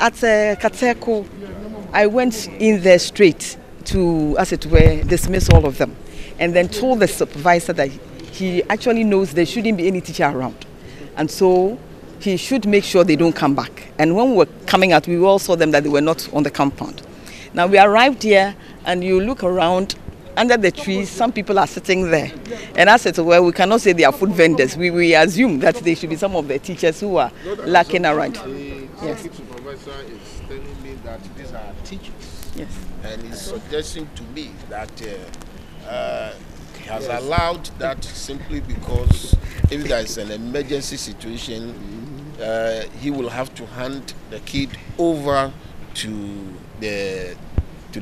at Kateko, I went in there straight to, as it were, dismiss all of them, and then told the supervisor that he actually knows there shouldn't be any teacher around, and so he should make sure they don't come back. And when we were coming out, we all saw them that they were not on the compound. Now we arrived here, and you look around under the trees, some people are sitting there. And I said, well, we cannot say they are food vendors. We assume that they should be some of the teachers who are lacking around. Yes. The supervisor is telling me that these are teachers. Yes. And he's suggesting to me that he has allowed that simply because if there is an emergency situation, he will have to hand the kid over to the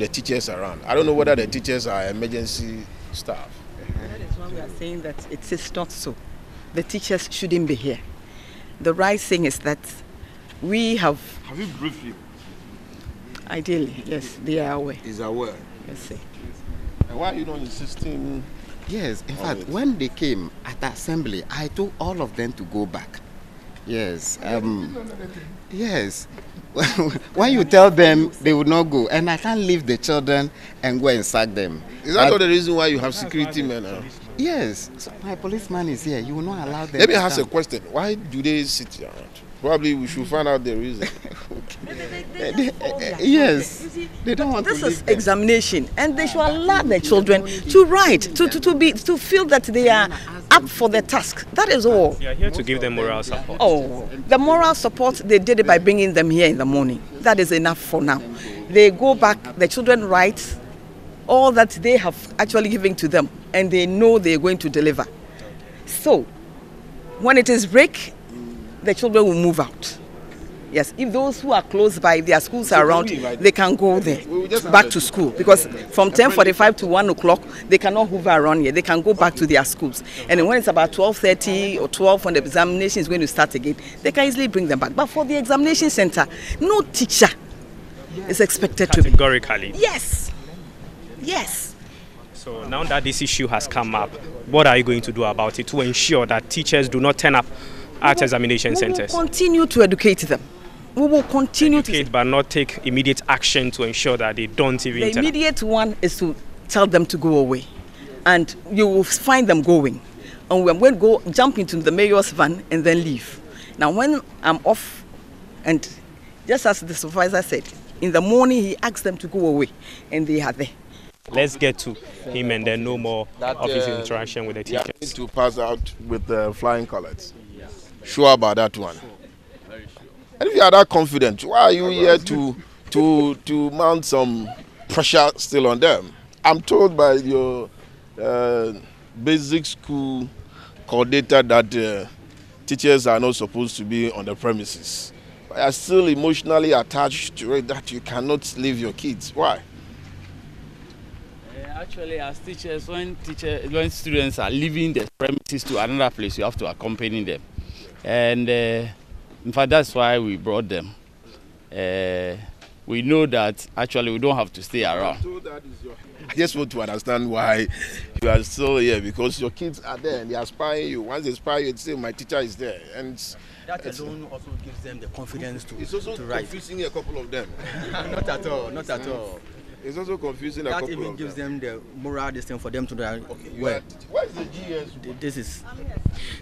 teachers around. I don't know whether the teachers are emergency staff. That is why we are saying that it is not so. The teachers shouldn't be here. The right thing is that we have... Have you briefed him? Ideally, yes, they are aware. He's aware? Yes, sir. And why are you not insisting? Yes, in fact, when they came at the assembly, I told all of them to go back. Yes. Yes. When you tell them, they would not go. And I can't leave the children and go and sack them. Is that not the reason why you have security men? Yes. So my policeman is here. You will not allow them. Let me ask a question. Why do they sit around? Probably we should find out the reason. Yes. They don't want this to is examination, and they should allow their children to write, to feel that they are up for the task. That is all. You are here to give them moral support. Oh, the moral support, they did it by bringing them here in the morning. That is enough for now. They go back, the children write all that they have actually given to them, and they know they are going to deliver. So, when it is break, the children will move out. Yes, if those who are close by, their schools are around, they can go there, back to school. Because from 10:45 to 1 o'clock, they cannot hover around here. They can go back to their schools. And when it's about 12:30 or 12, when the examination is going to start again, they can easily bring them back. But for the examination center, no teacher is expected to be. Categorically. Yes. Yes. So now that this issue has come up, what are you going to do about it to ensure that teachers do not turn up at examination centers? We will continue to educate them. We will continue to, but not take immediate action to ensure that they don't even. The immediate one is to tell them to go away, and you will find them going, and we're going to go jump into the mayor's van and then leave. Now, when I'm off, and just as the supervisor said, in the morning he asked them to go away, and they are there. Let's get to him, and then no more of his interaction with the teachers. Need to pass out with the flying colours. Sure about that one. And if you are that confident, why are you here to mount some pressure still on them? I'm told by your basic school coordinator that teachers are not supposed to be on the premises. But are still emotionally attached to it that you cannot leave your kids. Why? Actually, as teachers, when students are leaving the premises to another place, you have to accompany them. And in fact, that's why we brought them. We know that actually we don't have to stay around. I just want to understand why you are still here, because your kids are there and they are spying you. Once they spy you, they say, my teacher is there. And that alone also gives them the confidence to It's also confusing a couple of them. Not at all, not at all. It's also confusing a couple of them. That even gives them the moral distance for them to know. Okay, where is the GS? This is...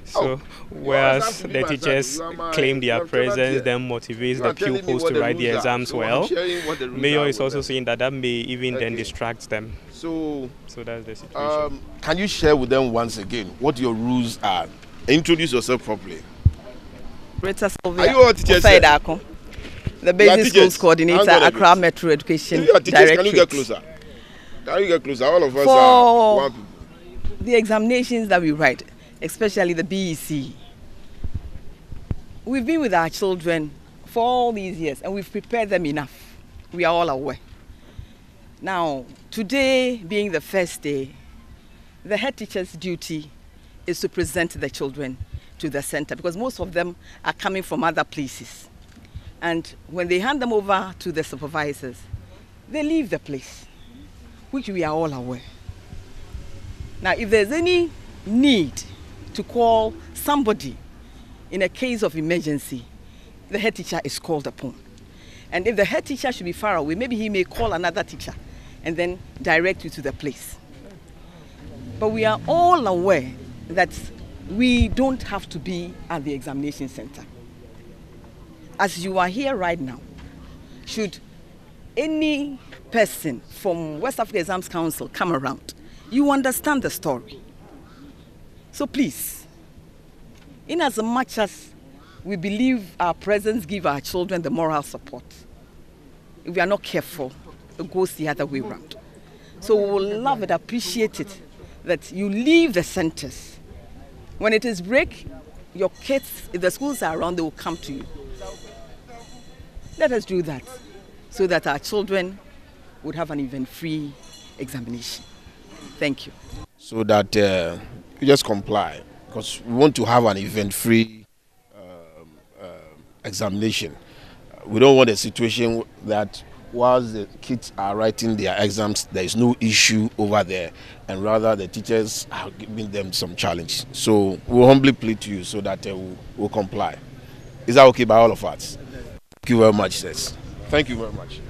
So, whereas the teachers claim their presence then motivates the pupils to write the exams well, Mayor is also saying that may even then distract them. So that's the situation. Can you share with them once again what your rules are? Introduce yourself properly. Are you all teachers? The Basic Schools Coordinator, Accra Metro Education Directorate. Can you get closer? Can you get closer? All of us are one people. The examinations that we write, especially the BEC, we've been with our children for all these years and we've prepared them enough. We are all aware. Now, today being the first day, the head teacher's duty is to present the children to the center because most of them are coming from other places. And when they hand them over to the supervisors, they leave the place, which we are all aware. Now, if there's any need to call somebody in a case of emergency, the head teacher is called upon. And if the head teacher should be far away, maybe he may call another teacher and then direct you to the place. But we are all aware that we don't have to be at the examination center. As you are here right now, should any person from West Africa Exams Council come around, you understand the story. So please, in as much as we believe our presence gives our children the moral support, if we are not careful, it goes the other way around. So we will love it, appreciate it, that you leave the centers. When it is break, your kids, if the schools are around, they will come to you. Let us do that so that our children would have an event-free examination. Thank you. So that you just comply, because we want to have an event-free examination. We don't want a situation that whilst the kids are writing their exams, there is no issue over there, and rather the teachers are giving them some challenge. So we'll humbly plead to you so that we'll comply. Is that okay by all of us? Thank you very much, sirs. Thank you very much.